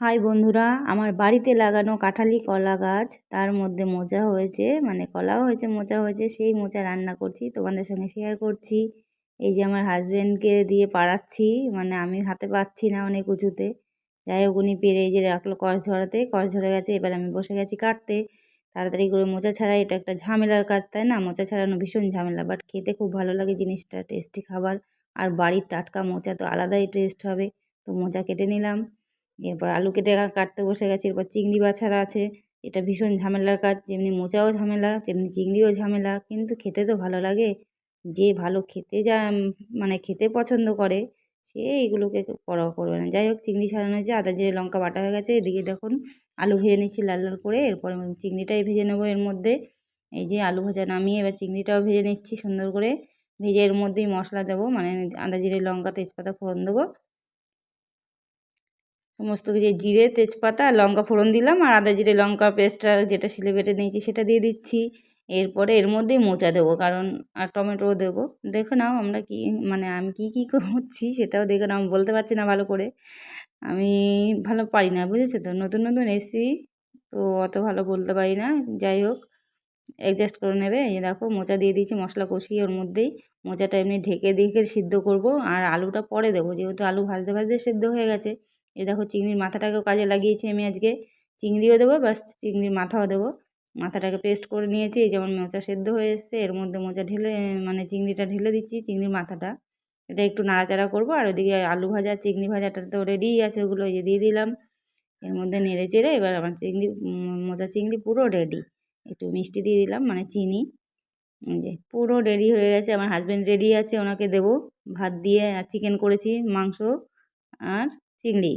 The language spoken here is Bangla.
হাই বন্ধুরা, আমার বাড়িতে লাগানো কাঁঠালি কলা গাছ, তার মধ্যে মোচা হয়েছে, মানে কলাও হয়েছে মোচা হয়েছে। সেই মোচা রান্না করছি, তোমাদের সঙ্গে শেয়ার করছি। এই যে আমার হাজব্যান্ডকে দিয়ে পাড়াচ্ছি, মানে আমি হাতে পাচ্ছি না অনেক উঁচুতে। যাই হোক উনি পেরে এই যে রাখলো কষ ঝরাতে, কষ ঝরে গেছে। এবার আমি বসে গেছি কাটতে, তাড়াতাড়ি করে মোচা ছাড়াই। এটা একটা ঝামেলার কাজ, তাই না? মোচা ছাড়ানো ভীষণ ঝামেলা, বাট খেতে খুব ভালো লাগে জিনিসটা, টেস্টি খাবার। আর বাড়ির টাটকা মোচা তো আলাদাই টেস্ট হবে। তো মোচা কেটে নিলাম, এরপর আলু কেটে কাটতে বসে গেছি। এরপর চিংড়ি বাছারা আছে, এটা ভীষণ ঝামেলার কাজ। যেমনি মোচাও ঝামেলা, তেমনি চিংড়িও ঝামেলা, কিন্তু খেতে তো ভালো লাগে। যে ভালো খেতে মানে খেতে পছন্দ করে, সে এইগুলোকে পরোয়া করবে না। যাই হোক চিংড়ি ছাড়ানো হয়েছে, আদা জিরে লঙ্কা বাটা হয়ে গেছে। এদিকে দেখুন আলু ভেজে নিচ্ছি লাল লাল করে, এরপর চিংড়িটাই ভেজে নেবো এর মধ্যে। এই যে আলু ভাজা নামিয়ে এবার চিংড়িটাও ভেজে নিচ্ছি সুন্দর করে। ভেজে এর মধ্যেই মশলা দেবো, মানে আদা জিরে লঙ্কা তেজপাতা ফোড়ন দেবো। সমস্ত কিছু জিরে তেজপাতা আর লঙ্কা ফোড়ন দিলাম, আর আদা জিরে লঙ্কা পেস্টটা যেটা শিলে বেটে নিয়েছি সেটা দিয়ে দিচ্ছি। এরপরে এর মধ্যেই মোচা দেবো, কারণ আর টমেটোও দেবো। দেখে নাও আমরা কি, মানে আমি কী করছি সেটাও দেখে নাও। আমি বলতে পারছি না ভালো করে, আমি ভালো পারি না, বুঝেছো তো, নতুন নতুন এসেছি তো অত ভালো বলতে পারি না। যাই হোক অ্যাডজাস্ট করে নেবে। এই দেখো মোচা দিয়ে দিয়েছি, মশলা কষিয়ে ওর মধ্যেই মোচাটা এমনি ঢেকে ঢেকে সিদ্ধ করব, আর আলুটা পরে দেবো, যেহেতু আলু ভাজতে ভাজতে সিদ্ধ হয়ে গেছে। এই দেখো চিংড়ির মাথাটাকেও কাজে লাগিয়েছি আমি আজকে। চিংড়িও দেবো, বাস চিংড়ির মাথাও দেবো। মাথাটাকে পেস্ট করে নিয়েছি, এই যেমন মোচা সেদ্ধ হয়ে এসছে, এর মধ্যে মোচা ঢেলে, মানে চিংড়িটা ঢেলে দিচ্ছি, চিংড়ির মাথাটা। এটা একটু নাড়াচাড়া করবো, আর ওদিকে আলু ভাজা চিংড়ি ভাজাটা তো রেডিই আছে, ওগুলো এই যে দিয়ে দিলাম এর মধ্যে। নেড়ে চেড়ে এবার আমার মোচা চিংড়ি পুরো রেডি। একটু মিষ্টি দিয়ে দিলাম, মানে চিনি। এই যে পুরো রেডি হয়ে গেছে। আমার হাজব্যান্ড রেডি আছে, ওনাকে দেবো ভাত দিয়ে। আর চিকেন করেছি, মাংস আর চিংড়ি।